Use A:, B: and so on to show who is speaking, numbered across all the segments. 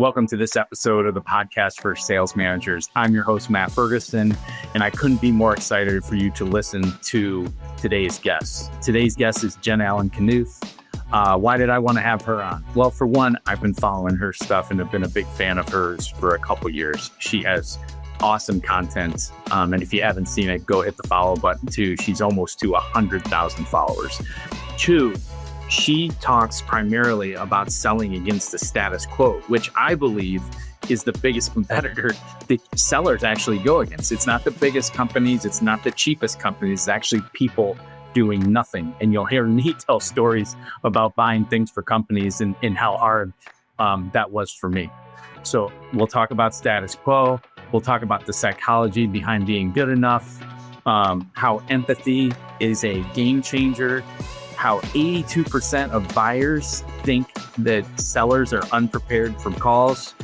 A: Welcome to this episode of the podcast for sales managers. I'm your host, Matt Ferguson, and I couldn't be more excited for you to listen to today's guest. Today's guest is Jen Allen-Knuth. Why did I want to have her on? Well, for one, I've been following her stuff and have been a big fan of hers for a couple years. She has awesome content. And if you haven't seen it, go hit the follow button too. She's almost to 100,000 followers. Two, she talks primarily about selling against the status quo, which I believe is the biggest competitor that sellers actually go against. It's not the biggest companies. It's not the cheapest companies. It's actually people doing nothing. And you'll hear me tell stories about buying things for companies and how hard that was for me. So we'll talk about status quo. We'll talk about the psychology behind being good enough, how empathy is a game changer, how 82% of buyers think that sellers are unprepared for calls,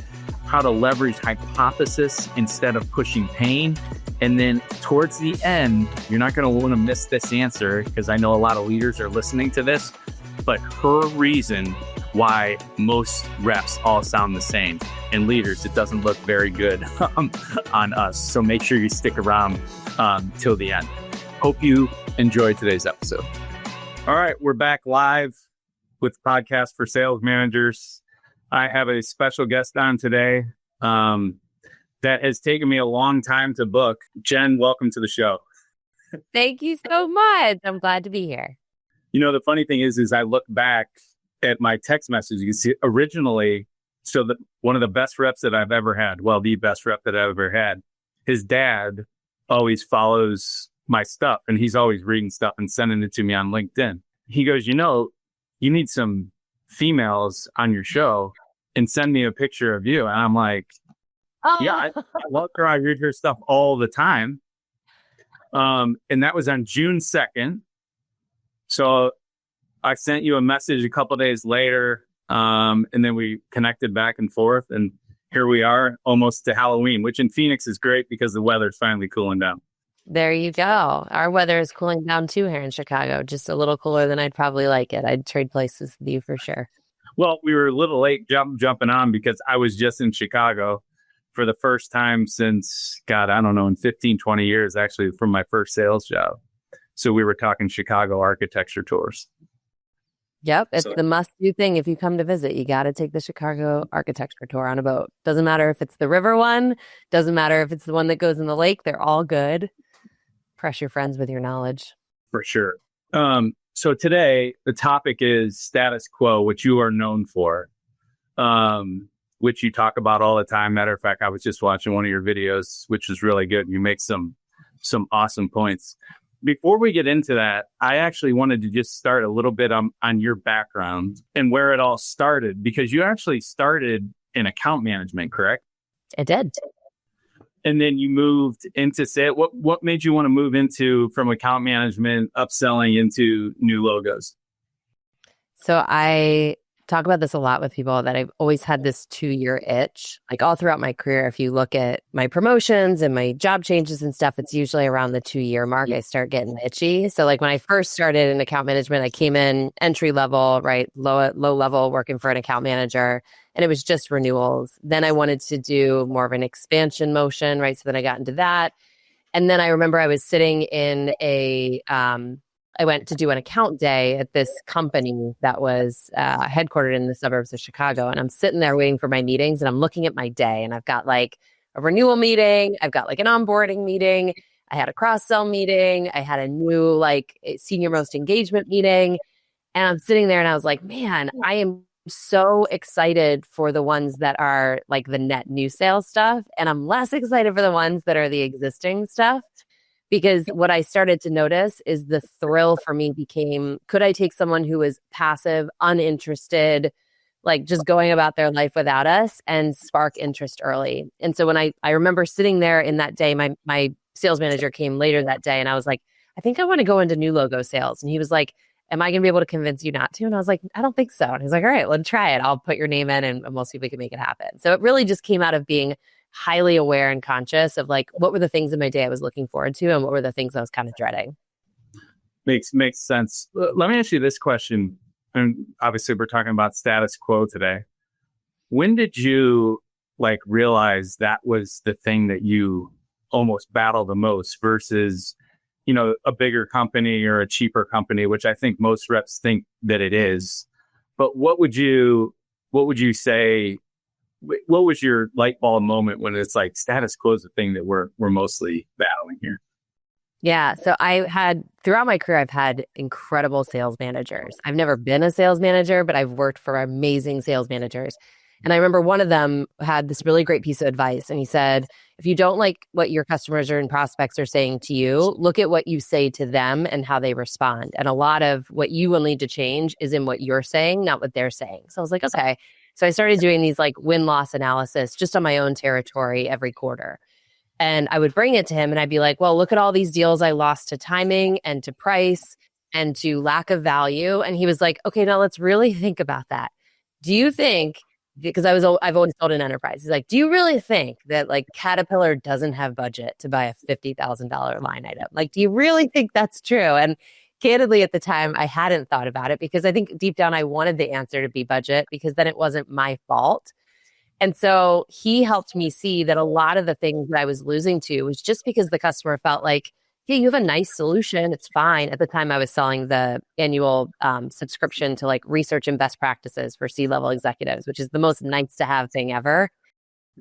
A: how to leverage hypothesis instead of pushing pain. And then towards the end, you're not going to want to miss this answer because I know a lot of leaders are listening to this, but her reason why most reps all sound the same. And leaders, it doesn't look very good on us. So make sure you stick around till the end. Hope you enjoy today's episode. All right, we're back live with Podcast for Sales Managers. I have a special guest on today that has taken me a long time to book. Jen, welcome to the show.
B: Thank you so much. I'm glad to be here.
A: You know, the funny thing is I look back at my text messages. You can see originally, one of the best reps that I've ever had, well, the best rep that I've ever had, his dad always follows my stuff and he's always reading stuff and sending it to me on LinkedIn. He goes, you need some females on your show and send me a picture of you. And I'm like, yeah, I love her. I read her stuff all the time. And that was on June 2nd. So I sent you a message a couple of days later. And then we connected back and forth. And here we are almost to Halloween, which in Phoenix is great because the weather's finally cooling down.
B: There you go. Our weather is cooling down too here in Chicago, just a little cooler than I'd probably like it. I'd trade places with you for sure.
A: Well, we were a little late jumping on because I was just in Chicago for the first time since, God, I don't know, in 15, 20 years, actually, from my first sales job. So we were talking Chicago architecture tours.
B: Yep. It's the must-do thing. If you come to visit, you got to take the Chicago architecture tour on a boat. Doesn't matter if it's the river one. Doesn't matter if it's the one that goes in the lake. They're all good. Press your friends with your knowledge.
A: For sure. So today, the topic is status quo, which you are known for, which you talk about all the time. Matter of fact, I was just watching one of your videos, which is really good. You make some awesome points. Before we get into that, I actually wanted to just start a little bit on your background and where it all started, because you actually started in account management, correct?
B: It did.
A: And then you moved into sales. What made you want to move from account management, upselling into new logos?
B: So I talk about this a lot with people that I've always had this 2-year itch. Like all throughout my career, if you look at my promotions and my job changes and stuff, it's usually around the 2-year mark I start getting itchy. So like when I first started in account management, I came in entry level, right? Low level, working for an account manager. And it was just renewals. Then I wanted to do more of an expansion motion, right? So then I got into that. And then I remember I was sitting in I went to do an account day at this company that was headquartered in the suburbs of Chicago. And I'm sitting there waiting for my meetings and I'm looking at my day and I've got like a renewal meeting. I've got like an onboarding meeting. I had a cross-sell meeting. I had a new like senior most engagement meeting. And I'm sitting there and I was like, man, I am so excited for the ones that are like the net new sales stuff. And I'm less excited for the ones that are the existing stuff. Because what I started to notice is the thrill for me became, could I take someone who is passive, uninterested, like just going about their life without us and spark interest early? And so when I remember sitting there in that day, my sales manager came later that day and I was like, I think I want to go into new logo sales. And he was like, am I going to be able to convince you not to? And I was like, I don't think so. And he's like, all right, let's try it. I'll put your name in and we'll see if we can make it happen. So it really just came out of being highly aware and conscious of like, what were the things in my day I was looking forward to and what were the things I was kind of dreading.
A: Makes sense. Let me ask you this question. And obviously we're talking about status quo today. When did you like realize that was the thing that you almost battle the most versus, a bigger company or a cheaper company, which I think most reps think that it is. But what would you say? What was your light bulb moment when it's like status quo is the thing that we're mostly battling here?
B: Yeah. So throughout my career, I've had incredible sales managers. I've never been a sales manager, but I've worked for amazing sales managers. And I remember one of them had this really great piece of advice. And he said, if you don't like what your customers and prospects are saying to you, look at what you say to them and how they respond. And a lot of what you will need to change is in what you're saying, not what they're saying. So I was like, okay. So I started doing these like win-loss analysis just on my own territory every quarter. And I would bring it to him and I'd be like, well, look at all these deals I lost to timing and to price and to lack of value. And he was like, okay, now let's really think about that. Do you think, because I've always sold an enterprise. He's like, do you really think that like Caterpillar doesn't have budget to buy a $50,000 line item? Like, do you really think that's true? And candidly, at the time, I hadn't thought about it because I think deep down I wanted the answer to be budget because then it wasn't my fault. And so he helped me see that a lot of the things that I was losing to was just because the customer felt like, yeah, you have a nice solution. It's fine. At the time, I was selling the annual subscription to like research and best practices for C-level executives, which is the most nice to have thing ever.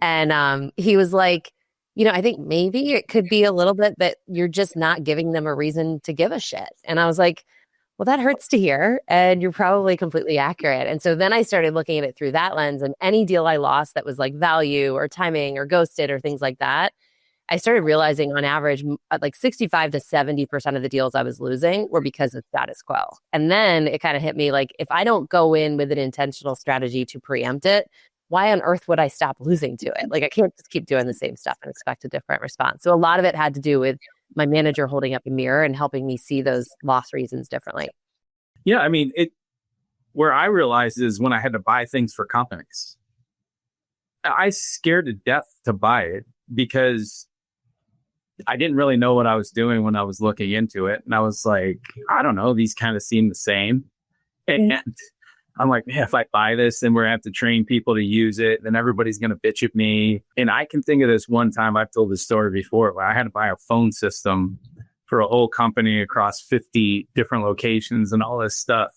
B: And he was like, I think maybe it could be a little bit that you're just not giving them a reason to give a shit. And I was like, well, that hurts to hear. And you're probably completely accurate. And so then I started looking at it through that lens, and any deal I lost that was like value or timing or ghosted or things like that, I started realizing on average, like 65 to 70% of the deals I was losing were because of status quo. And then it kind of hit me like, if I don't go in with an intentional strategy to preempt it, why on earth would I stop losing to it? Like, I can't just keep doing the same stuff and expect a different response. So a lot of it had to do with my manager holding up a mirror and helping me see those loss reasons differently.
A: Yeah. I mean, where I realized is when I had to buy things for companies, I scared to death to buy it because I didn't really know what I was doing when I was looking into it. And I was like, I don't know, these kind of seem the same. And I'm like, man, if I buy this, then we're going to have to train people to use it. Then everybody's going to bitch at me. And I can think of this one time, I've told this story before, where I had to buy a phone system for a whole company across 50 different locations and all this stuff.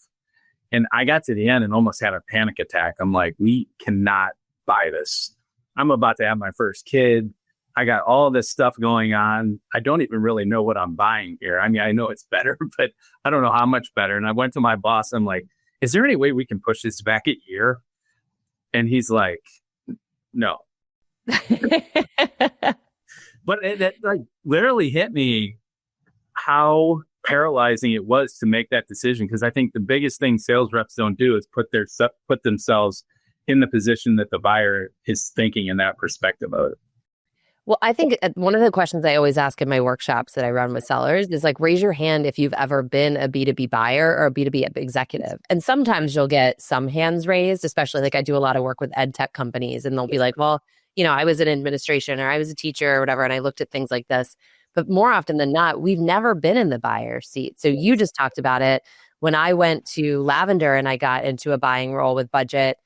A: And I got to the end and almost had a panic attack. I'm like, we cannot buy this. I'm about to have my first kid. I got all this stuff going on. I don't even really know what I'm buying here. I mean, I know it's better, but I don't know how much better. And I went to my boss. I'm like, is there any way we can push this back a year? And he's like, no. But it like literally hit me how paralyzing it was to make that decision. Because I think the biggest thing sales reps don't do is put themselves in the position that the buyer is thinking in that perspective of it.
B: Well, I think one of the questions I always ask in my workshops that I run with sellers is like, raise your hand if you've ever been a B2B buyer or a B2B executive. And sometimes you'll get some hands raised, especially like I do a lot of work with ed tech companies, and they'll be like, well, I was in administration or I was a teacher or whatever, and I looked at things like this. But more often than not, we've never been in the buyer seat. So you just talked about it. When I went to Lavender and I got into a buying role with budget,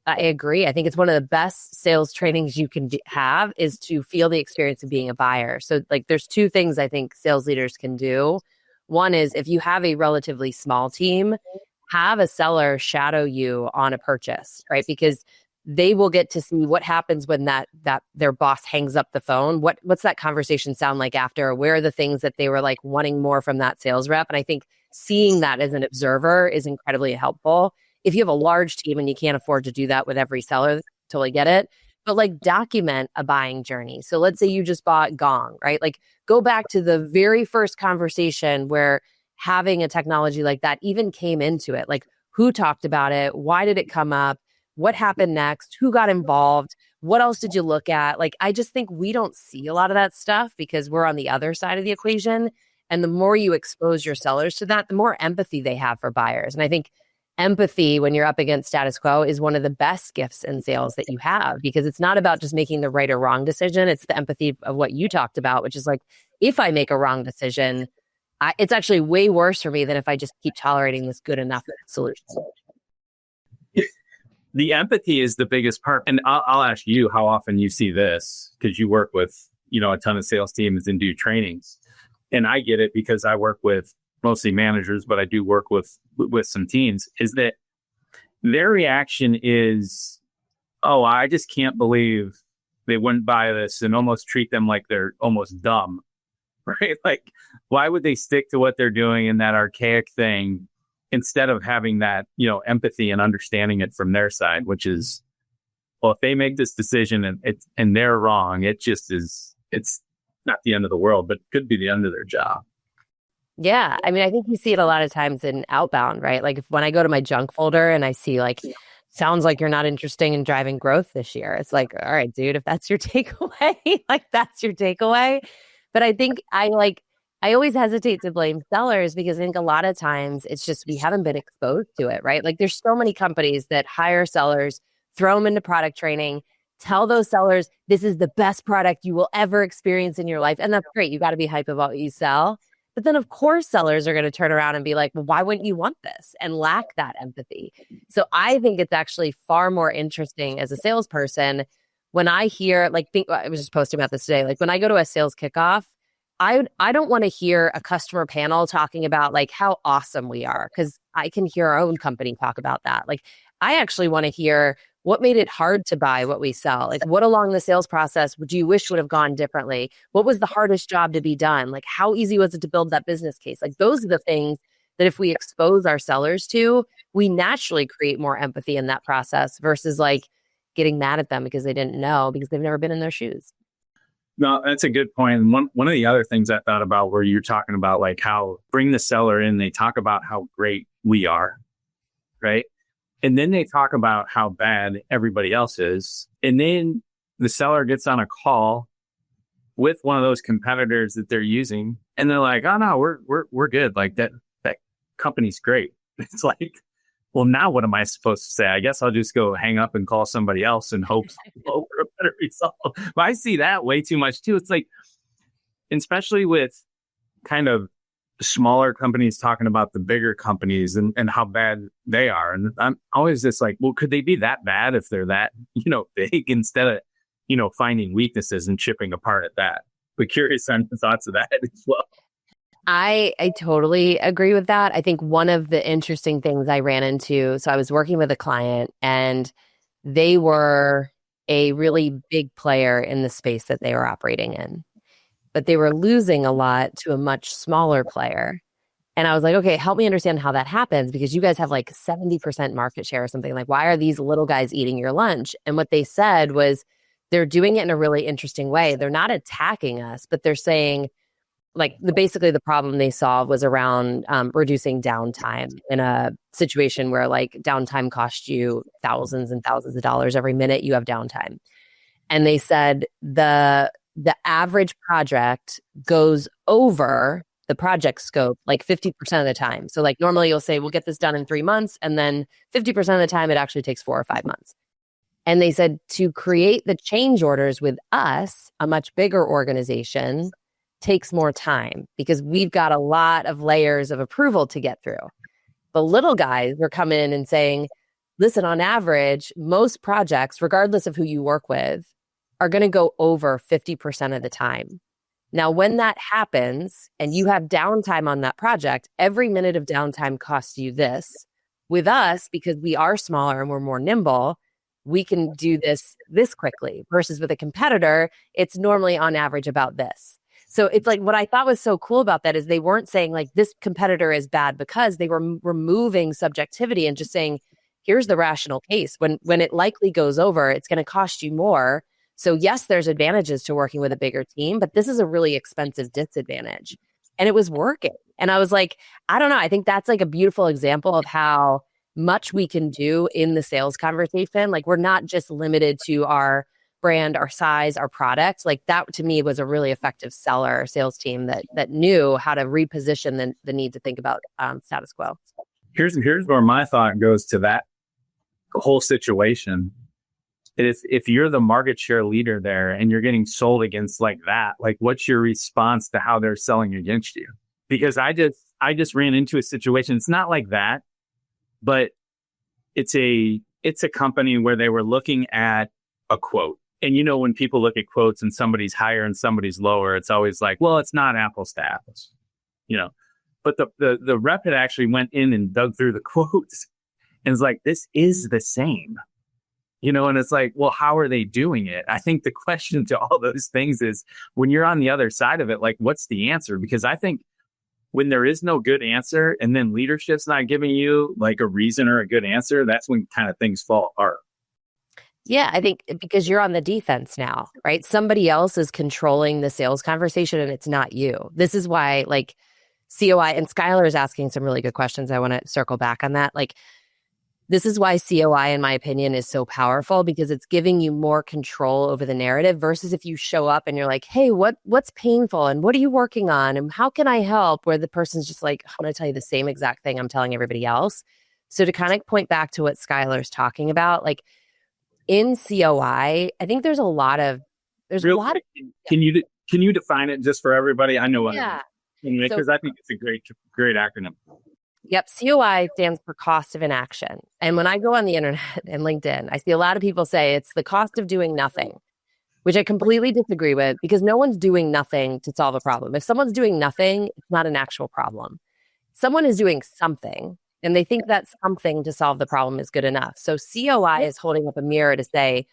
B: I agree. I think it's one of the best sales trainings you can have is to feel the experience of being a buyer. So like there's two things I think sales leaders can do. One is if you have a relatively small team, have a seller shadow you on a purchase, right? Because they will get to see what happens when that their boss hangs up the phone. What's that conversation sound like after? Where are the things that they were like wanting more from that sales rep? And I think seeing that as an observer is incredibly helpful. If you have a large team and you can't afford to do that with every seller, totally get it. But like document a buying journey. So let's say you just bought Gong, right? Like go back to the very first conversation where having a technology like that even came into it. Like who talked about it? Why did it come up? What happened next? Who got involved? What else did you look at? Like, I just think we don't see a lot of that stuff because we're on the other side of the equation. And the more you expose your sellers to that, the more empathy they have for buyers. And I think empathy when you're up against status quo is one of the best gifts in sales that you have, because it's not about just making the right or wrong decision. It's the empathy of what you talked about, which is like, if I make a wrong decision, it's actually way worse for me than if I just keep tolerating this good enough solution.
A: The empathy is the biggest part. And I'll ask you how often you see this, because you work with, a ton of sales teams and do trainings. And I get it because I work with mostly managers, but I do work with some teams, is that their reaction is, oh, I just can't believe they wouldn't buy this, and almost treat them like they're almost dumb, right? Like, why would they stick to what they're doing in that archaic thing instead of having that, empathy and understanding it from their side, which is, well, if they make this decision and they're wrong, it's not the end of the world, but it could be the end of their job.
B: Yeah. I mean, I think you see it a lot of times in outbound, right? Like when I go to my junk folder and I see like, sounds like you're not interested in driving growth this year. It's like, all right, dude, if that's your takeaway, like that's your takeaway. But I think I always hesitate to blame sellers because I think a lot of times it's just we haven't been exposed to it, right? Like there's so many companies that hire sellers, throw them into product training, tell those sellers, this is the best product you will ever experience in your life. And that's great. You got to be hype about what you sell. But then, of course, sellers are going to turn around and be like, well, why wouldn't you want this? And lack that empathy. So I think it's actually far more interesting as a salesperson when I hear, I was just posting about this today, like when I go to a sales kickoff, I don't want to hear a customer panel talking about like how awesome we are, because I can hear our own company talk about that. Like I actually want to hear what made it hard to buy what we sell? Like what along the sales process would you wish would have gone differently? What was the hardest job to be done? Like how easy was it to build that business case? Like those are the things that if we expose our sellers to, we naturally create more empathy in that process versus like getting mad at them because they didn't know because they've never been in their shoes.
A: No, that's a good point. And one of the other things I thought about where you're talking about like how bring the seller in, they talk about how great we are, right? And then they talk about how bad everybody else is. And then the seller gets on a call with one of those competitors that they're using. And they're like, oh no, we're good. Like that company's great. It's like, well, now what am I supposed to say? I guess I'll just go hang up and call somebody else and hope for a better result. But I see that way too much too. It's like, especially with kind of smaller companies talking about the bigger companies and how bad they are. And I'm always just like, well, could they be that bad if they're that, big instead of, finding weaknesses and chipping apart at that? But curious on the thoughts of that as well.
B: I totally agree with that. I think one of the interesting things I ran into, so I was working with a client and they were a really big player in the space that they were operating in, but they were losing a lot to a much smaller player. And I was like, okay, help me understand how that happens because you guys have like 70% market share or something. Like, why are these little guys eating your lunch? And what they said was they're doing it in a really interesting way. They're not attacking us, but they're saying, like basically the problem they solved was around reducing downtime in a situation where like downtime costs you thousands and thousands of dollars every minute you have downtime. And they said the average project goes over the project scope like 50% of the time. So like normally you'll say, we'll get this done in 3 months. And then 50% of the time it actually takes 4 or 5 months. And they said to create the change orders with us, a much bigger organization, takes more time because we've got a lot of layers of approval to get through. The little guys were coming in and saying, listen, on average, most projects, regardless of who you work with, are going to go over 50% of the time. Now, when that happens and you have downtime on that project, every minute of downtime costs you this. With us, because we are smaller and we're more nimble, we can do this quickly versus with a competitor, it's normally on average about this. So it's like what I thought was so cool about that is they weren't saying like this competitor is bad because they were removing subjectivity and just saying, here's the rational case. When it likely goes over, it's going to cost you more. So yes, there's advantages to working with a bigger team, but this is a really expensive disadvantage. And it was working. And I was like, I don't know. I think that's like a beautiful example of how much we can do in the sales conversation. Like we're not just limited to our brand, our size, our product. Like that to me was a really effective seller or sales team that knew how to reposition the need to think about status quo.
A: Here's where my thought goes to that whole situation. If you're the market share leader there and you're getting sold against like that, like what's your response to how they're selling against you? Because I just ran into a situation. It's not like that, but it's a it's a company where they were looking at a quote. And when people look at quotes and somebody's higher and somebody's lower, it's always like, well, it's not apples to apples, But the rep had actually went in and dug through the quotes and is like, this is the same, and it's like, well, how are they doing it? I think the question to all those things is, when you're on the other side of it, like, what's the answer? Because I think when there is no good answer and then leadership's not giving you like a reason or a good answer, that's when kind of things fall apart.
B: Yeah, I think because you're on the defense now, right? Somebody else is controlling the sales conversation and it's not you. This is why like COI, and Skylar is asking some really good questions. I want to circle back on that. Like, this is why COI, in my opinion, is so powerful, because it's giving you more control over the narrative versus if you show up and you're like, hey, what's painful and what are you working on and how can I help? Where the person's just like, I'm going to tell you the same exact thing I'm telling everybody else. So to kind of point back to what Skylar's talking about, like in COI, I think there's a lot of.
A: Can you define it just for everybody? I know what.
B: Yeah.
A: Because I think it's a great acronym.
B: Yep. COI stands for cost of inaction. And when I go on the internet and LinkedIn, I see a lot of people say it's the cost of doing nothing, which I completely disagree with, because no one's doing nothing to solve a problem. If someone's doing nothing, it's not an actual problem. Someone is doing something and they think that something to solve the problem is good enough. So COI is holding up a mirror to say,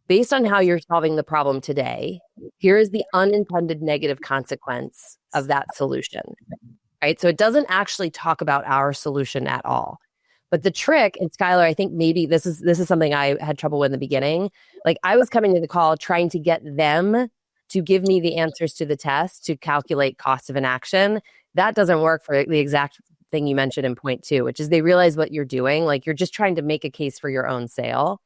B: based on how you're solving the problem today, here is the unintended negative consequence of that solution, right? So it doesn't actually talk about our solution at all. But the trick, and Skylar, I think maybe this is something I had trouble with in the beginning. Like, I was coming to the call trying to get them to give me the answers to the test to calculate cost of inaction. That doesn't work for the exact thing you mentioned in point 2, which is they realize what you're doing. Like, you're just trying to make a case for your own sale.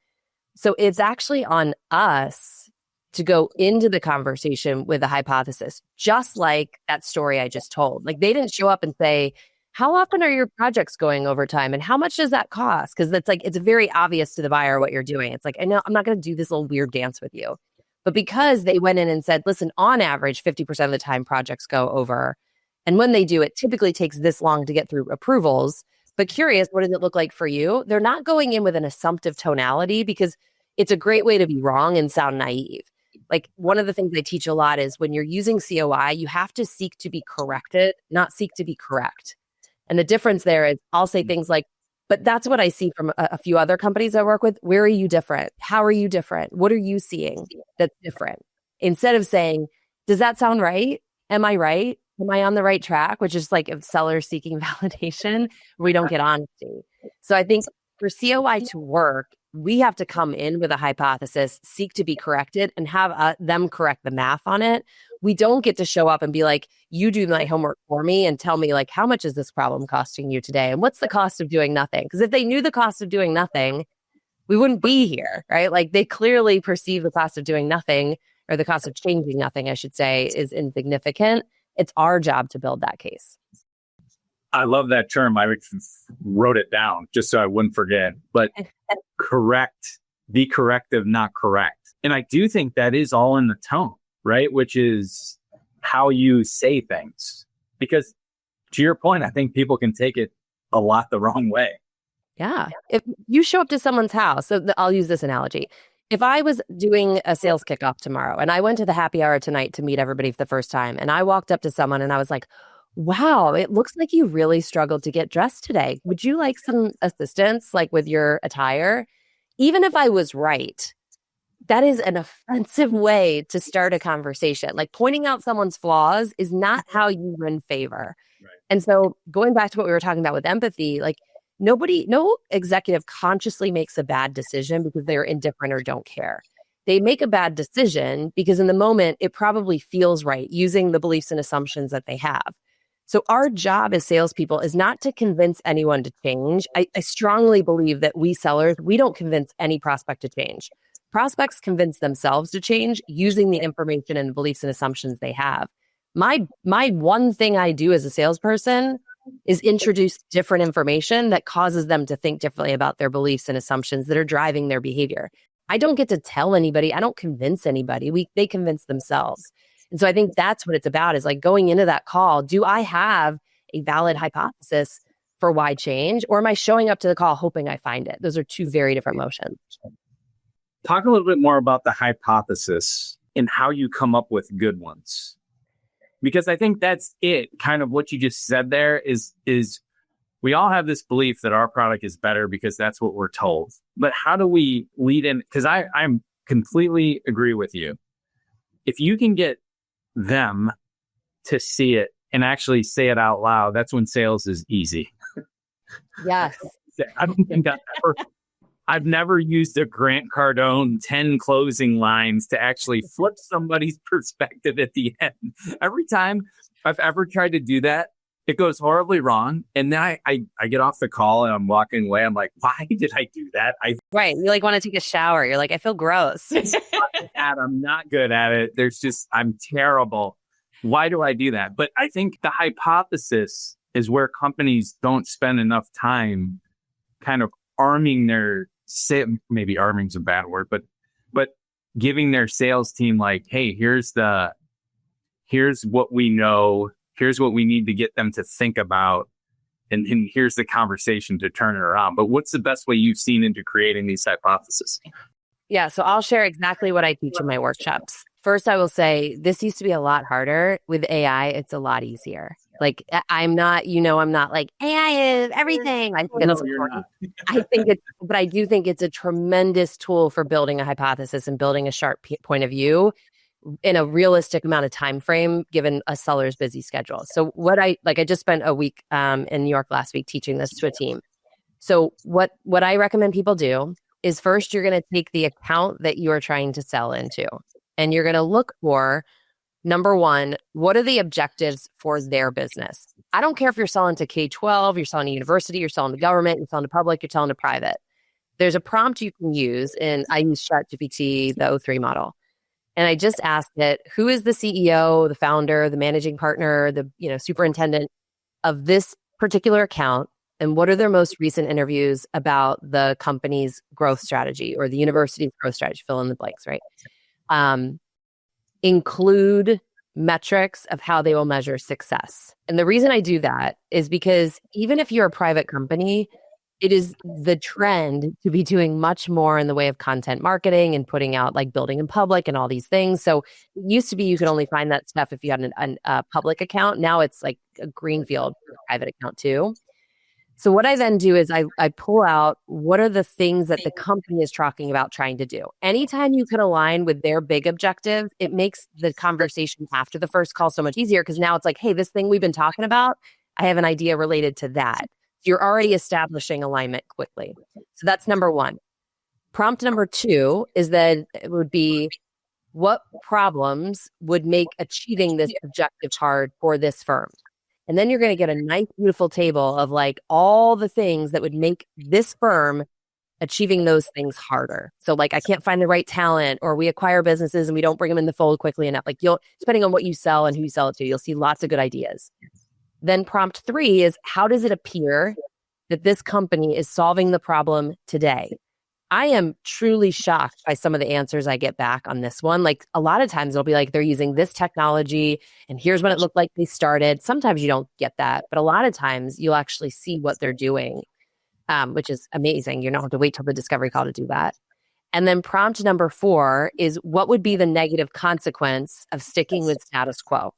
B: So it's actually on us to go into the conversation with a hypothesis, just like that story I just told. Like, they didn't show up and say, how often are your projects going over time and how much does that cost? Because that's like, it's very obvious to the buyer what you're doing. It's like, I know I'm not going to do this little weird dance with you. But because they went in and said, listen, on average, 50% of the time projects go over. And when they do, it typically takes this long to get through approvals. But curious, what does it look like for you? They're not going in with an assumptive tonality, because it's a great way to be wrong and sound naive. Like, one of the things I teach a lot is when you're using COI, you have to seek to be corrected, not seek to be correct. And the difference there is I'll say things like, but that's what I see from a few other companies I work with. Where are you different? How are you different? What are you seeing that's different? Instead of saying, does that sound right? Am I right? Am I on the right track? Which is like a seller seeking validation. We don't get honesty. So I think for COI to work, we have to come in with a hypothesis, seek to be corrected, and have them correct the math on it. We don't get to show up and be like, you do my homework for me and tell me, like, how much is this problem costing you today? And what's the cost of doing nothing? Because if they knew the cost of doing nothing, we wouldn't be here, right? Like, they clearly perceive the cost of doing nothing, or the cost of changing nothing, I should say, is insignificant. It's our job to build that case.
A: I love that term. I wrote it down just so I wouldn't forget. But correct, be corrective, not correct. And I do think that is all in the tone, right? Which is how you say things. Because to your point, I think people can take it a lot the wrong way.
B: Yeah. If you show up to someone's house, so I'll use this analogy. If I was doing a sales kickoff tomorrow and I went to the happy hour tonight to meet everybody for the first time, and I walked up to someone and I was like, wow, it looks like you really struggled to get dressed today. Would you like some assistance, like with your attire? Even if I was right, that is an offensive way to start a conversation. Like, pointing out someone's flaws is not how you win favor. Right. And so going back to what we were talking about with empathy, like, no executive consciously makes a bad decision because they're indifferent or don't care. They make a bad decision because in the moment, it probably feels right using the beliefs and assumptions that they have. So our job as salespeople is not to convince anyone to change. I strongly believe that we sellers, we don't convince any prospect to change. Prospects convince themselves to change using the information and beliefs and assumptions they have. My one thing I do as a salesperson is introduce different information that causes them to think differently about their beliefs and assumptions that are driving their behavior. I don't get to tell anybody. I don't convince anybody. They convince themselves. And so I think that's what it's about, is like going into that call. Do I have a valid hypothesis for why change, or am I showing up to the call hoping I find it? Those are two very different motions.
A: Talk a little bit more about the hypothesis and how you come up with good ones. Because I think that's it. Kind of what you just said there is we all have this belief that our product is better because that's what we're told. But how do we lead in? Because I'm completely agree with you. If you can get them to see it and actually say it out loud, that's when sales is easy.
B: Yes.
A: I don't think I've never used a Grant Cardone 10 closing lines to actually flip somebody's perspective at the end. Every time I've ever tried to do that, it goes horribly wrong. And then I get off the call and I'm walking away. I'm like, why did I do that?
B: Right. You like want to take a shower. You're like, I feel gross.
A: I'm not good at it. I'm terrible. Why do I do that? But I think the hypothesis is where companies don't spend enough time kind of arming maybe arming's a bad word, but giving their sales team like, hey, here's what we know. Here's what we need to get them to think about. And here's the conversation to turn it around. But what's the best way you've seen into creating these hypotheses?
B: Yeah. So I'll share exactly what I teach in my workshops. First, I will say this used to be a lot harder. With AI, it's a lot easier. Like I'm not like AI is everything. I think it's important. But I do think it's a tremendous tool for building a hypothesis and building a sharp point of view in a realistic amount of time frame, given a seller's busy schedule. So I just spent a week in New York last week teaching this to a team. So what I recommend people do is first, you're going to take the account that you are trying to sell into, and you're going to look for, number one, what are the objectives for their business? I don't care if you're selling to K-12, you're selling to university, you're selling to government, you're selling to public, you're selling to private. There's a prompt you can use, and I use ChatGPT, the O3 model. And I just asked it, who is the CEO, the founder, the managing partner, the superintendent of this particular account? And what are their most recent interviews about the company's growth strategy or the university's growth strategy? Fill in the blanks, right? Include metrics of how they will measure success. And the reason I do that is because even if you're a private company, it is the trend to be doing much more in the way of content marketing and putting out like building in public and all these things. So it used to be you could only find that stuff if you had a public account. Now it's like a greenfield for a private account too. So what I then do is I pull out what are the things that the company is talking about trying to do. Anytime you can align with their big objective, it makes the conversation after the first call so much easier because now it's like, hey, this thing we've been talking about, I have an idea related to that. You're already establishing alignment quickly. So that's number one. Prompt number two is that it would be, what problems would make achieving this objective hard for this firm? And then you're going to get a nice, beautiful table of like all the things that would make this firm achieving those things harder. So like, I can't find the right talent, or we acquire businesses and we don't bring them in the fold quickly enough. Like depending on what you sell and who you sell it to, you'll see lots of good ideas. Then prompt three is, how does it appear that this company is solving the problem today? I am truly shocked by some of the answers I get back on this one. Like a lot of times it'll be like, they're using this technology and here's when it looked like they started. Sometimes you don't get that, but a lot of times you'll actually see what they're doing, which is amazing. You don't have to wait till the discovery call to do that. And then prompt number four is, what would be the negative consequence of sticking with status quo?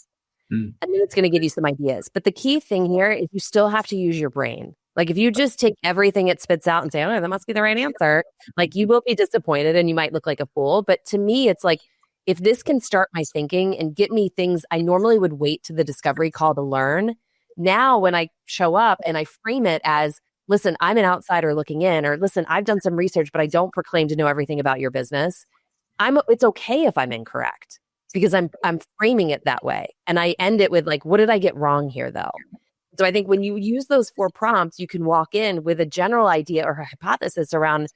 B: And then it's going to give you some ideas. But the key thing here is you still have to use your brain. Like if you just take everything it spits out and say, oh, that must be the right answer, like you will be disappointed and you might look like a fool. But to me, it's like, if this can start my thinking and get me things I normally would wait to the discovery call to learn, now when I show up and I frame it as, listen, I'm an outsider looking in, or listen, I've done some research, but I don't proclaim to know everything about your business. It's okay if I'm incorrect, because I'm framing it that way. And I end it with like, what did I get wrong here though? So I think when you use those four prompts, you can walk in with a general idea or a hypothesis around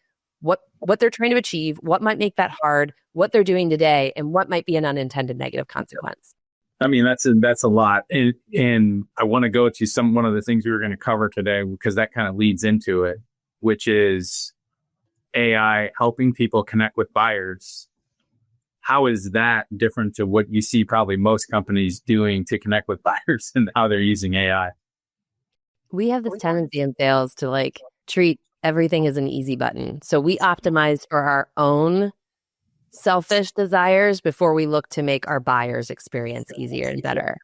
B: what they're trying to achieve, what might make that hard, what they're doing today, and what might be an unintended negative consequence.
A: I mean, that's a lot. And I want to go to one of the things we were going to cover today, because that kind of leads into it, which is AI helping people connect with buyers. How is that different to what you see probably most companies doing to connect with buyers and how they're using AI?
B: We have this tendency in sales to like treat everything as an easy button. So we optimize for our own selfish desires before we look to make our buyers' experience easier and better.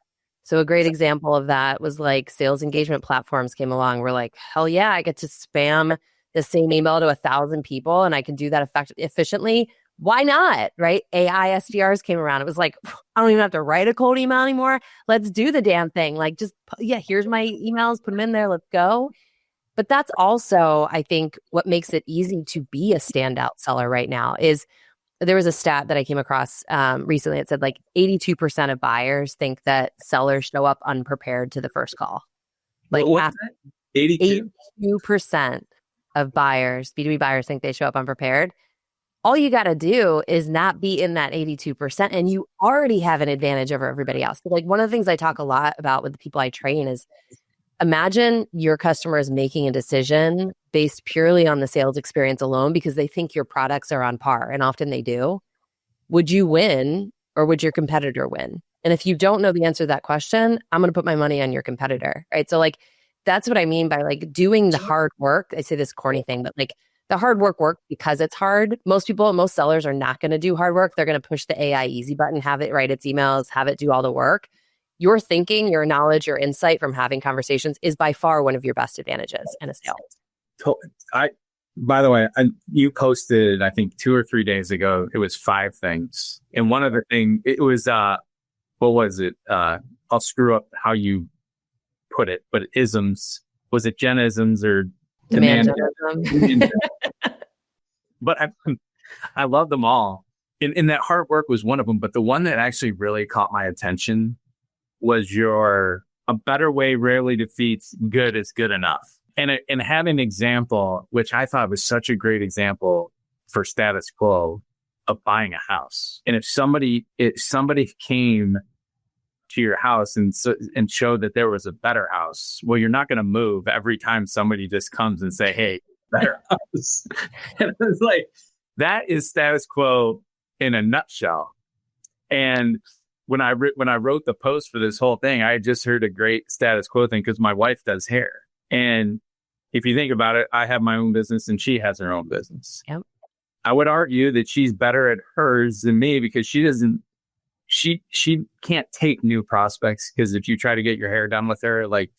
B: So a great example of that was like sales engagement platforms came along. We're like, hell yeah, I get to spam the same email to 1,000 people and I can do that efficiently. Why not? Right? AI SDRs came around. It was like, I don't even have to write a cold email anymore. Let's do the damn thing. Like just, here's my emails, put them in there. Let's go. But that's also, I think, what makes it easy to be a standout seller right now is there was a stat that I came across recently. It said like 82% of buyers think that sellers show up unprepared to the first call. Like 82% of buyers, B2B buyers, think they show up unprepared. All you got to do is not be in that 82%, and you already have an advantage over everybody else. But like one of the things I talk a lot about with the people I train is imagine your customer is making a decision based purely on the sales experience alone because they think your products are on par, and often they do. Would you win or would your competitor win? And if you don't know the answer to that question, I'm going to put my money on your competitor, right? So like, that's what I mean by like doing the hard work. I say this corny thing, but like the hard work because it's hard. Most sellers are not going to do hard work. They're going to push the AI easy button, have it write its emails, have it do all the work. Your thinking, your knowledge, your insight from having conversations is by far one of your best advantages in a sale.
A: By the way, you posted, I think 2 or 3 days ago, it was 5 things. And one of the things, it was, what was it? I'll screw up how you put it, but isms. Was it Jen-isms or demand? But I love them all. And that hard work was one of them. But the one that actually really caught my attention was a better way rarely defeats good is good enough. And had an example, which I thought was such a great example for status quo of buying a house. And if somebody came to your house and showed that there was a better house, well, you're not going to move every time somebody just comes and say, hey, better house. And it's like, that is status quo in a nutshell. And when I wrote the post for this whole thing, I had just heard a great status quo thing because my wife does hair. And if you think about it, I have my own business and she has her own business.
B: Yep.
A: I would argue that she's better at hers than me because she can't take new prospects, because if you try to get your hair done with her, like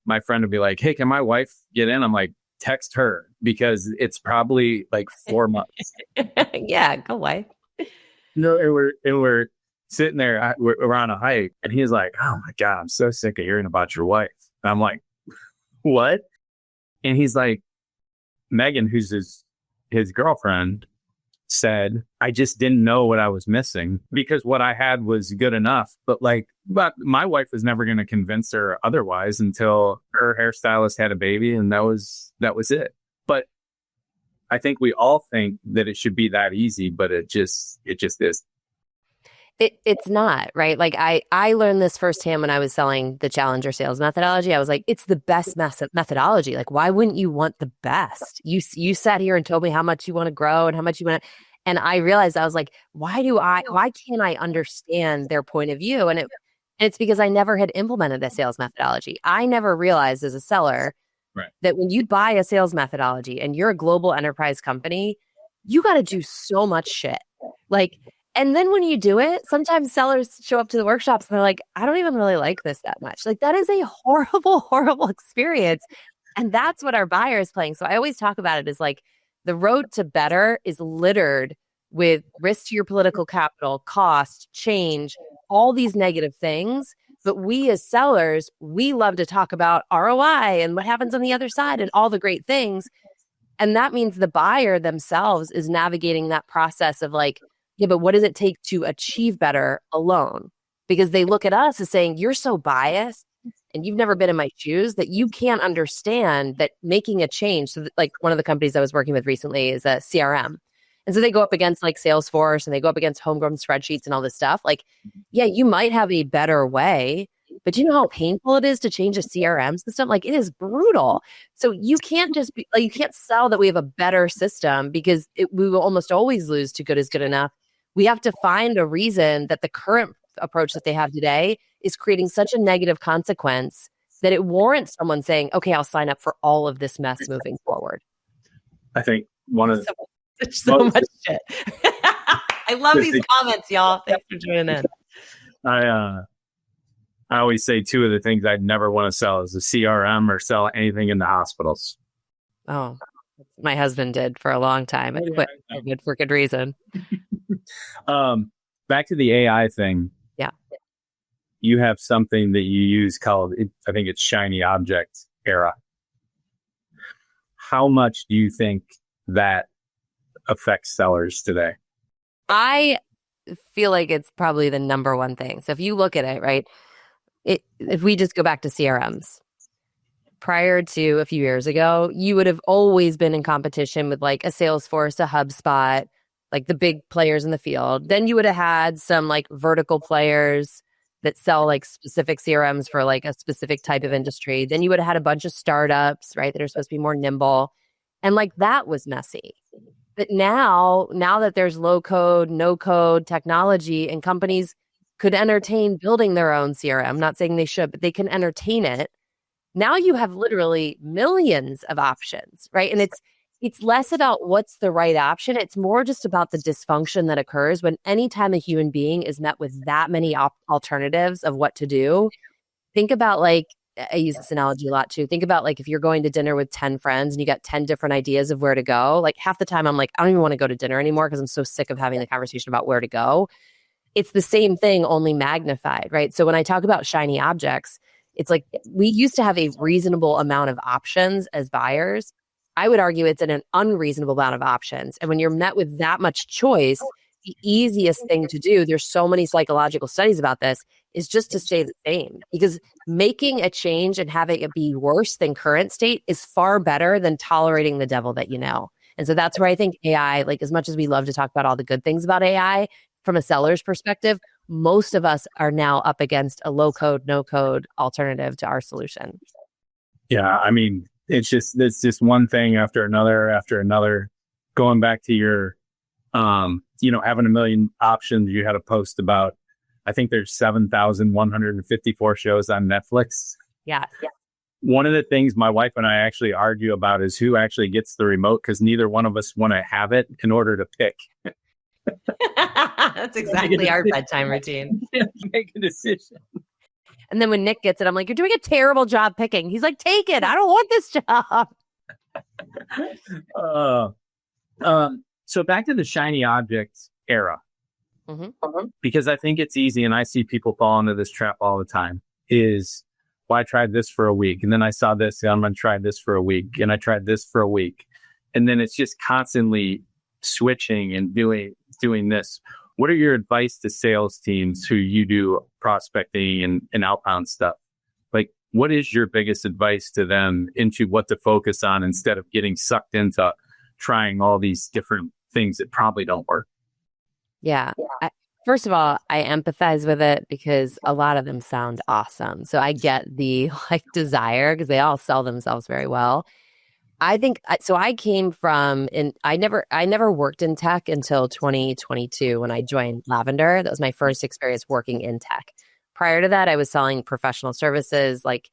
A: my friend would be like, hey, can my wife get in? I'm like, text her, because it's probably like 4 months.
B: Yeah, go wife.
A: No, and we're sitting there, we're on a hike, and he's like, oh my God, I'm so sick of hearing about your wife. And I'm like, what? And he's like, Megan, who's his girlfriend, said, I just didn't know what I was missing because what I had was good enough. But my wife was never going to convince her otherwise until her hairstylist had a baby, and that was it. But I think we all think that it should be that easy, but it just is.
B: It's not, right? Like I learned this firsthand when I was selling the Challenger sales methodology. I was like, it's the best methodology. Like, why wouldn't you want the best? You sat here and told me how much you want to grow and how much you want to, and I realized, I was like, why can't I understand their point of view? And it's because I never had implemented a sales methodology. I never realized as a seller that when you buy a sales methodology and you're a global enterprise company, you got to do so much shit. And then when you do it, sometimes sellers show up to the workshops and they're like, I don't even really like this that much. Like, that is a horrible, horrible experience. And that's what our buyer is playing. So I always talk about it as like the road to better is littered with risk to your political capital, cost, change, all these negative things. But we as sellers, we love to talk about ROI and what happens on the other side and all the great things. And that means the buyer themselves is navigating that process of like, yeah, but what does it take to achieve better alone? Because they look at us as saying, you're so biased and you've never been in my shoes that you can't understand that making a change. So like one of the companies I was working with recently is a CRM. And so they go up against like Salesforce and they go up against homegrown spreadsheets and all this stuff. Like, yeah, you might have a better way, but you know how painful it is to change a CRM system? Like, it is brutal. So you can't just be like, you can't sell that we have a better system, because we will almost always lose to good is good enough. We have to find a reason that the current approach that they have today is creating such a negative consequence that it warrants someone saying, okay, I'll sign up for all of this mess moving forward.
A: I think one of
B: so much shit. I love these comments, y'all. Thanks for joining in.
A: I always say two of the things I'd never want to sell is a CRM or sell anything in the hospitals.
B: Oh, my husband did for a long time. I quit for good reason.
A: Back to the AI thing.
B: Yeah.
A: You have something that you use called, I think it's shiny object era. How much do you think that affects sellers today?
B: I feel like it's probably the number one thing. So if you look at it, right, if we just go back to CRMs, prior to a few years ago, you would have always been in competition with like a Salesforce, a HubSpot, like the big players in the field. Then you would have had some like vertical players that sell like specific CRMs for like a specific type of industry. Then you would have had a bunch of startups, right, that are supposed to be more nimble. And like that was messy. But now that there's low code, no code technology and companies could entertain building their own CRM, I'm not saying they should, but they can entertain it. Now you have literally millions of options, right? And it's less about what's the right option. It's more just about the dysfunction that occurs when anytime a human being is met with that many alternatives of what to do. Think about like, I use this analogy a lot too. Think about like if you're going to dinner with 10 friends and you got 10 different ideas of where to go, like half the time I'm like, I don't even want to go to dinner anymore because I'm so sick of having the conversation about where to go. It's the same thing, only magnified, right? So when I talk about shiny objects, it's like we used to have a reasonable amount of options as buyers. I would argue it's an unreasonable amount of options. And when you're met with that much choice, the easiest thing to do, there's so many psychological studies about this, is just to stay the same. Because making a change and having it be worse than current state is far better than tolerating the devil that you know. And so that's where I think AI, like as much as we love to talk about all the good things about AI, from a seller's perspective, most of us are now up against a low code, no code alternative to our solution.
A: Yeah, I mean, it's just one thing after another. Going back to your, having a million options, you had a post about, I think there's 7,154 shows on Netflix.
B: Yeah.
A: One of the things my wife and I actually argue about is who actually gets the remote, because neither one of us want to have it in order to pick.
B: That's exactly our bedtime routine.
A: Make a decision.
B: And then when Nick gets it, I'm like, you're doing a terrible job picking. He's like, take it. I don't want this
A: job. So back to the shiny objects era, because I think it's easy, and I see people fall into this trap all the time, is, well, I tried this for a week, and then I saw this, and I'm going to try this for a week, and I tried this for a week. And then it's just constantly switching and doing this. What are your advice to sales teams who you do prospecting and outbound stuff? Like, what is your biggest advice to them into what to focus on instead of getting sucked into trying all these different things that probably don't work?
B: Yeah. First of all, I empathize with it because a lot of them sound awesome. So I get the desire because they all sell themselves very well. I think so. I came from, and I never worked in tech until 2022 when I joined Lavender. That was my first experience working in tech. Prior to that, I was selling professional services. Like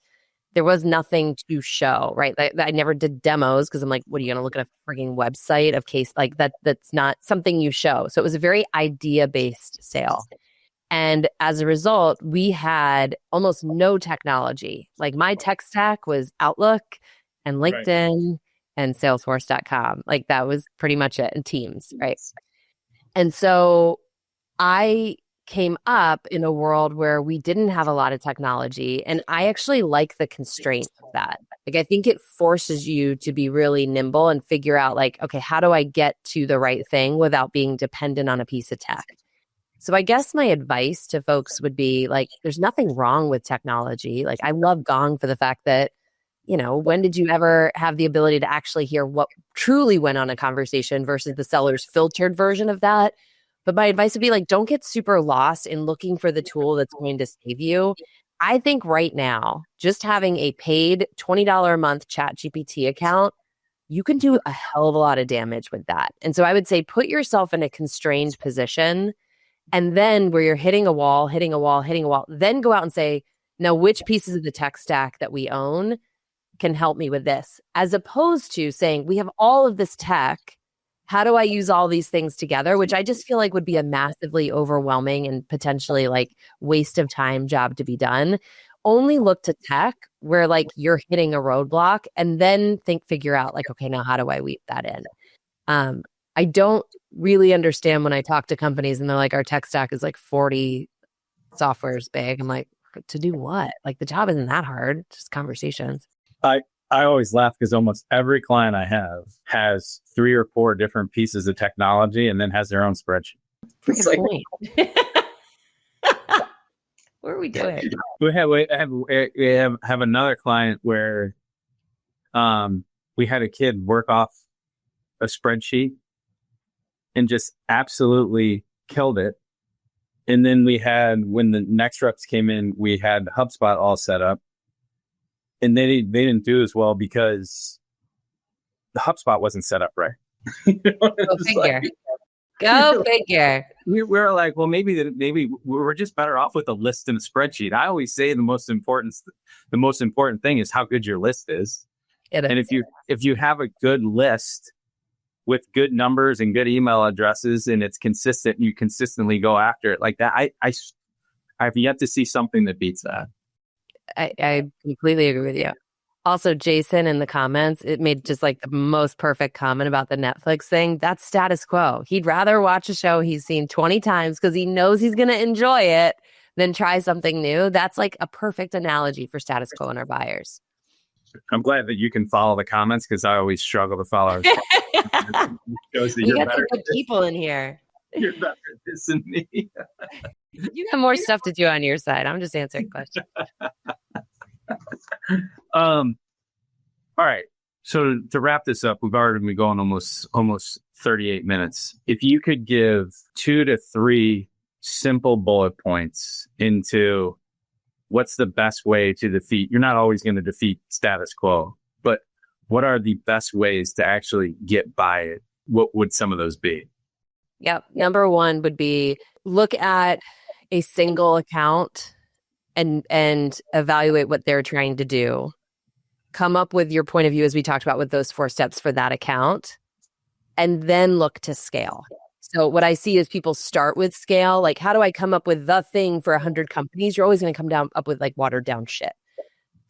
B: there was nothing to show, right? I never did demos because I'm like, what are you going to look at a freaking website of case like that? That's not something you show. So it was a very idea-based sale. And as a result, we had almost no technology. Like my tech stack was Outlook and LinkedIn and Salesforce.com. Like that was pretty much it, and Teams, right? And so I came up in a world where we didn't have a lot of technology. And I actually like the constraint of that. Like I think it forces you to be really nimble and figure out like, okay, how do I get to the right thing without being dependent on a piece of tech? So I guess my advice to folks would be like, there's nothing wrong with technology. Like I love Gong for the fact that, when did you ever have the ability to actually hear what truly went on a conversation versus the seller's filtered version of that? But my advice would be like, don't get super lost in looking for the tool that's going to save you. I think right now, just having a paid $20 a month ChatGPT account, you can do a hell of a lot of damage with that. And so I would say put yourself in a constrained position, and then where you're hitting a wall, then go out and say, Now, which pieces of the tech stack that we own can help me with this? As opposed to saying, we have all of this tech. How do I use all these things together? Which I just feel like would be a massively overwhelming and potentially like waste of time job to be done. Only look to tech where like you're hitting a roadblock and then figure out like, okay, now how do I weave that in? I don't really understand when I talk to companies and they're like, our tech stack is like 40 softwares big. I'm like, to do what? Like the job isn't that hard, just conversations.
A: I always laugh because almost every client I have has 3 or 4 different pieces of technology and then has their own spreadsheet.
B: It's like, what are we doing?
A: We have another client where we had a kid work off a spreadsheet and just absolutely killed it. And then when the next reps came in, we had HubSpot all set up. And they didn't do as well because the HubSpot wasn't set up right.
B: Go figure. Go figure.
A: We were like, well, maybe we're just better off with a list and a spreadsheet. I always say the most important thing is how good your list is. And if you have a good list with good numbers and good email addresses and it's consistent, you consistently go after it like that. I've yet to see something that beats that.
B: I completely agree with you. Also, Jason in the comments, it made just like the most perfect comment about the Netflix thing. That's status quo. He'd rather watch a show he's seen 20 times because he knows he's going to enjoy it than try something new. That's like a perfect analogy for status quo and our buyers.
A: I'm glad that you can follow the comments because I always struggle to follow.
B: We got some good people in here.
A: You're better at this than me.
B: You have more stuff to do on your side. I'm just answering questions.
A: All right. So to wrap this up, we've already been going almost 38 minutes. If you could give 2 to 3 simple bullet points into what's the best way to defeat, you're not always going to defeat status quo, but what are the best ways to actually get by it? What would some of those be?
B: Yep. Number 1 would be look at a single account and evaluate what they're trying to do. Come up with your point of view, as we talked about with those 4 steps for that account, and then look to scale. So what I see is people start with scale. Like, how do I come up with the thing for 100 companies? You're always going to come up with like watered down shit.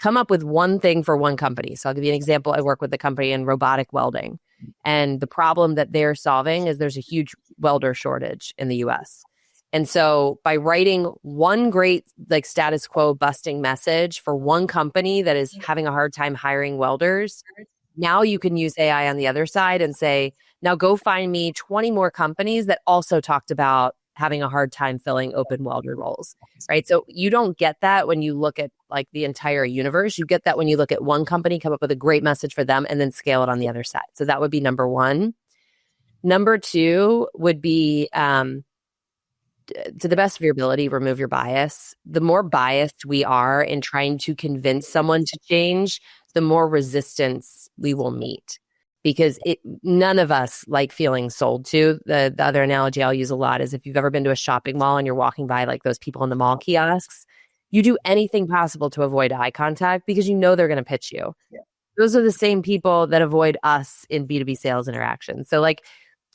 B: Come up with one thing for one company. So I'll give you an example. I work with a company in robotic welding. And the problem that they're solving is there's a huge welder shortage in the US. And so by writing one great like status quo busting message for one company that is having a hard time hiring welders, now you can use AI on the other side and say, now go find me 20 more companies that also talked about having a hard time filling open welder roles, right? So you don't get that when you look at like the entire universe. You get that when you look at one company, come up with a great message for them, and then scale it on the other side. So that would be number 1. Number 2 would be, to the best of your ability, remove your bias. The more biased we are in trying to convince someone to change, the more resistance we will meet. Because none of us like feeling sold to. The other analogy I'll use a lot is if you've ever been to a shopping mall and you're walking by like those people in the mall kiosks, you do anything possible to avoid eye contact because you know they're going to pitch you. Yeah. Those are the same people that avoid us in B2B sales interactions. So like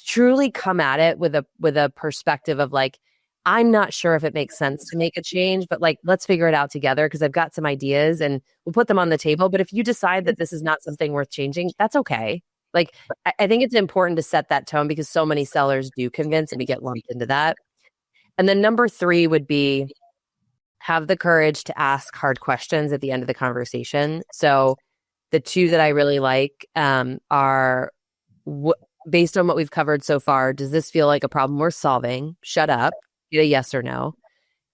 B: truly come at it with a perspective of like, I'm not sure if it makes sense to make a change, but like, let's figure it out together because I've got some ideas and we'll put them on the table. But if you decide that this is not something worth changing, that's okay. Like, I think it's important to set that tone because so many sellers do convince and we get lumped into that. And then number 3 would be have the courage to ask hard questions at the end of the conversation. So the 2 that I really like are based on what we've covered so far, does this feel like a problem worth solving? Shut up, get a yes or no.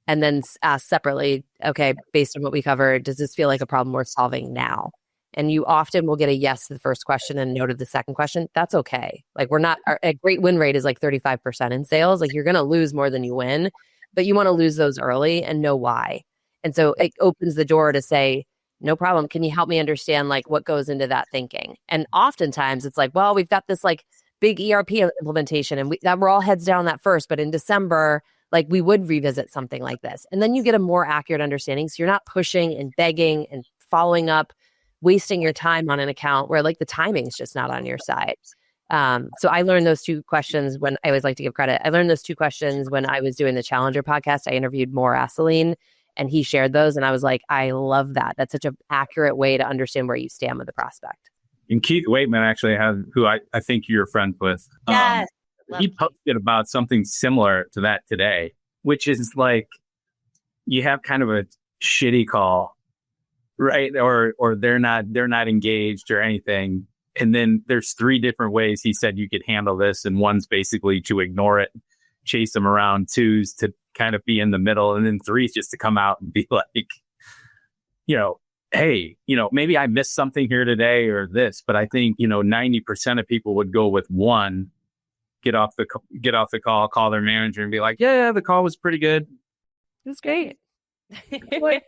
B: And then ask separately, okay, based on what we covered, does this feel like a problem worth solving now? And you often will get a yes to the first question and no to the second question. That's okay. Like a great win rate is like 35% in sales. Like you're going to lose more than you win, but you want to lose those early and know why. And so it opens the door to say, no problem. Can you help me understand like what goes into that thinking? And oftentimes it's like, well, we've got this like big ERP implementation and we're all heads down that first, but in December, like we would revisit something like this. And then you get a more accurate understanding. So you're not pushing and begging and following up, wasting your time on an account where like the timing's just not on your side. So I learned those two questions when I always like to give credit. I learned those two questions when I was doing the Challenger podcast. I interviewed More Asseline and he shared those. And I was like, I love that. That's such an accurate way to understand where you stand with the prospect.
A: And Keith Waitman actually who I think you're a friend with.
B: Yes.
A: He posted about something similar to that today, which is like you have kind of a shitty call, right? Or they're not engaged or anything. And then there's 3 different ways he said you could handle this. And one's basically to ignore it, chase them around. 2's to kind of be in the middle. And then 3's just to come out and be like, hey, maybe I missed something here today or this, but I think, 90% of people would go with 1, get off the call, call their manager and be like, yeah, the call was pretty good.
B: It was great.
A: Like,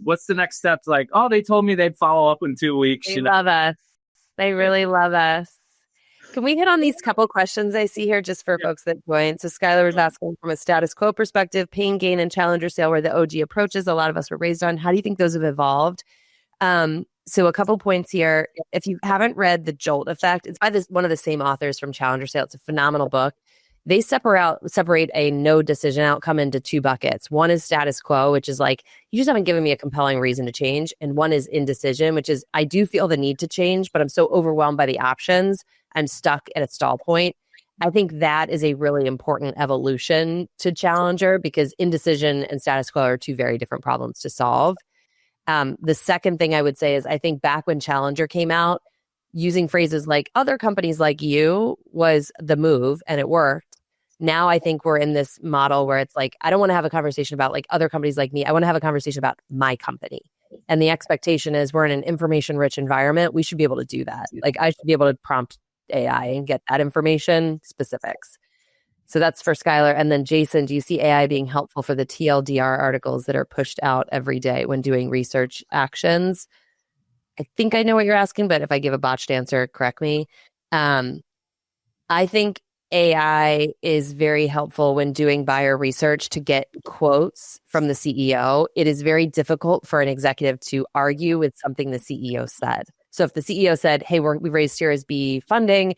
A: what's the next steps? Like, oh, they told me they'd follow up in 2 weeks.
B: They love us. They really love us. Can we hit on these couple questions I see here just for folks that join? So Skylar was asking from a status quo perspective, pain, gain, and challenger sale were the OG approaches a lot of us were raised on. How do you think those have evolved? So a couple points here. If you haven't read The Jolt Effect, it's by one of the same authors from Challenger Sale. It's a phenomenal book. They separate a no decision outcome into 2 buckets. One is status quo, which is like, you just haven't given me a compelling reason to change. And one is indecision, which is, I do feel the need to change, but I'm so overwhelmed by the options, I'm stuck at a stall point. I think that is a really important evolution to Challenger because indecision and status quo are 2 very different problems to solve. The second thing I would say is I think back when Challenger came out, using phrases like other companies like you was the move and it worked. Now I think we're in this model where it's like, I don't want to have a conversation about like other companies like me. I want to have a conversation about my company. And the expectation is we're in an information-rich environment. We should be able to do that. Like I should be able to prompt AI and get that information specifics. So that's for Skylar. And then Jason, do you see AI being helpful for the TLDR articles that are pushed out every day when doing research actions? I think I know what you're asking, but if I give a botched answer, correct me. I think AI is very helpful when doing buyer research to get quotes from the CEO. It is very difficult for an executive to argue with something the CEO said. So if the CEO said, hey, we raised Series B funding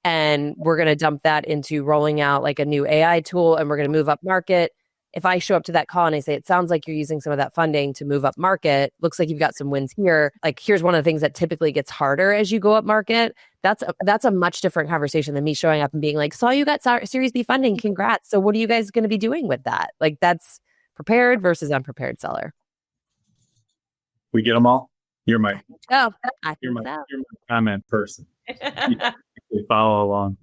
B: and we're going to dump that into rolling out like a new AI tool and we're going to move up market. If I show up to that call and I say, it sounds like you're using some of that funding to move up market, looks like you've got some wins here. Like, here's one of the things that typically gets harder as you go up market. That's a much different conversation than me showing up and being like, saw you got Series B funding. Congrats. So what are you guys going to be doing with that? Like, that's prepared versus unprepared seller.
A: We get them all? You're my comment person. We follow along.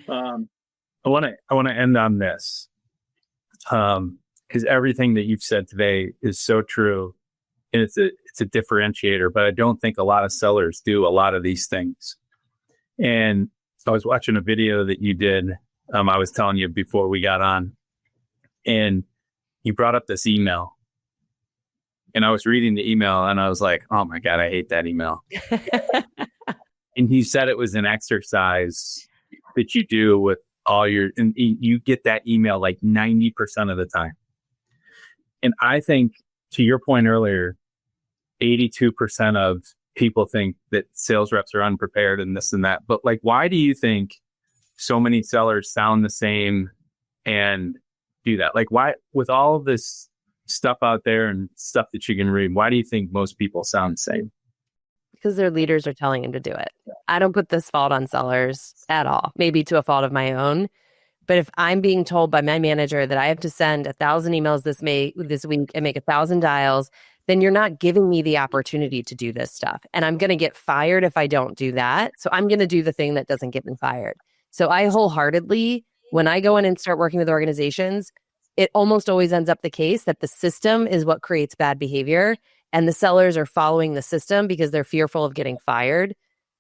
A: I want to end on this. Because everything that you've said today is so true, and it's a differentiator. But I don't think a lot of sellers do a lot of these things. And so I was watching a video that you did. I was telling you before we got on, and you brought up this email, and I was reading the email, and I was like, "Oh my God, I hate that email." And he said it was an exercise that you do with and you get that email like 90% of the time. And I think, to your point earlier, 82% of people think that sales reps are unprepared and this and that. But like, why do you think so many sellers sound the same and do that? Like, why, with all of this stuff out there and stuff that you can read, why do you think most people sound the same?
B: Because their leaders are telling them to do it. I don't put this fault on sellers at all, maybe to a fault of my own. But if I'm being told by my manager that I have to send 1,000 emails this week and make 1,000 dials, then you're not giving me the opportunity to do this stuff. And I'm going to get fired if I don't do that. So I'm going to do the thing that doesn't get me fired. So I wholeheartedly, when I go in and start working with organizations, it almost always ends up the case that the system is what creates bad behavior. And the sellers are following the system because they're fearful of getting fired.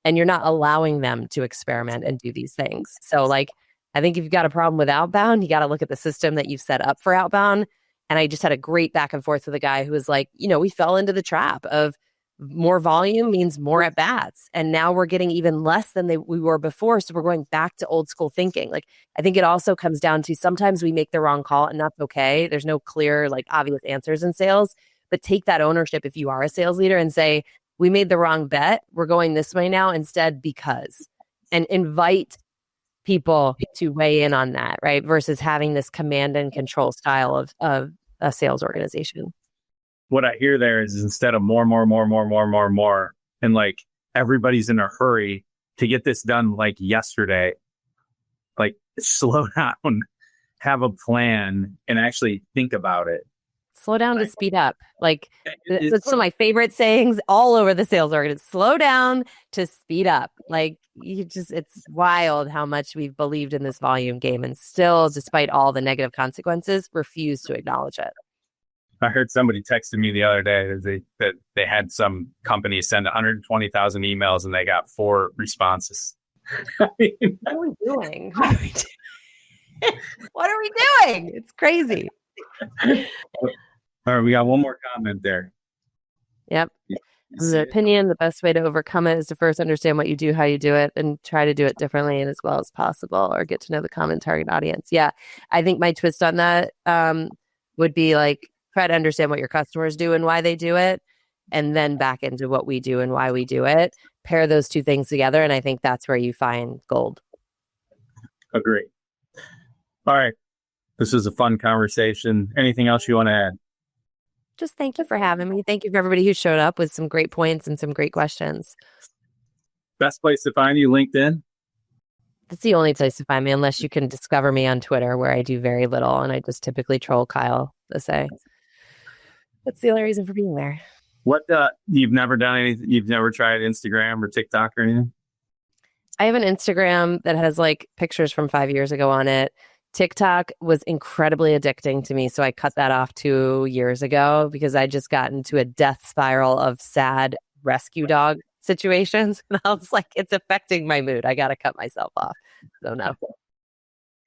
B: And you're not allowing them to experiment and do these things. So like, I think if you've got a problem with outbound, you got to look at the system that you've set up for outbound. And I just had a great back and forth with a guy who was like, we fell into the trap of more volume means more at bats. And now we're getting even less than we were before. So we're going back to old school thinking. Like, I think it also comes down to sometimes we make the wrong call, and that's okay. There's no clear, like, obvious answers in sales, but take that ownership if you are a sales leader and say, we made the wrong bet. We're going this way now instead because, and invite people to weigh in on that, right? Versus having this command and control style of a sales organization.
A: What I hear there is instead of more, and like everybody's in a hurry to get this done like yesterday, like slow down, have a plan, and actually think about it.
B: Slow down to speed up. Like, it's one of my favorite sayings all over the sales organization. Slow down to speed up. Like, it's wild how much we've believed in this volume game and still, despite all the negative consequences, refuse to acknowledge it.
A: I heard somebody texted me the other day that they had some company send 120,000 emails and they got 4 responses.
B: What are we doing? What are we doing? It's crazy.
A: All right, we got one more comment there.
B: Yep. The opinion, the best way to overcome it is to first understand what you do, how you do it, and try to do it differently and as well as possible, or get to know the common target audience. Yeah. I think my twist on that would be like, try to understand what your customers do and why they do it, and then back into what we do and why we do it. Pair those two things together, and I think that's where you find gold.
A: Agree. All right. This was a fun conversation. Anything else you want to add?
B: Just thank you for having me. Thank you for everybody who showed up with some great points and some great questions.
A: Best place to find you, LinkedIn?
B: That's the only place to find me, unless you can discover me on Twitter, where I do very little, and I just typically troll Kyle to say. That's the only reason for being there.
A: What, you've never done anything? You've never tried Instagram or TikTok or anything?
B: I have an Instagram that has like pictures from 5 years ago on it. TikTok was incredibly addicting to me, so I cut that off 2 years ago because I just got into a death spiral of sad rescue dog situations. And I was like, it's affecting my mood. I got to cut myself off. So no.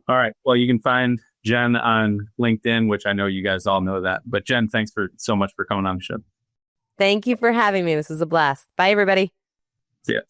A: All right. Well, you can find Jen on LinkedIn, which I know you guys all know that. But Jen, thanks so much for coming on the show.
B: Thank you for having me. This was a blast. Bye, everybody.
A: See ya.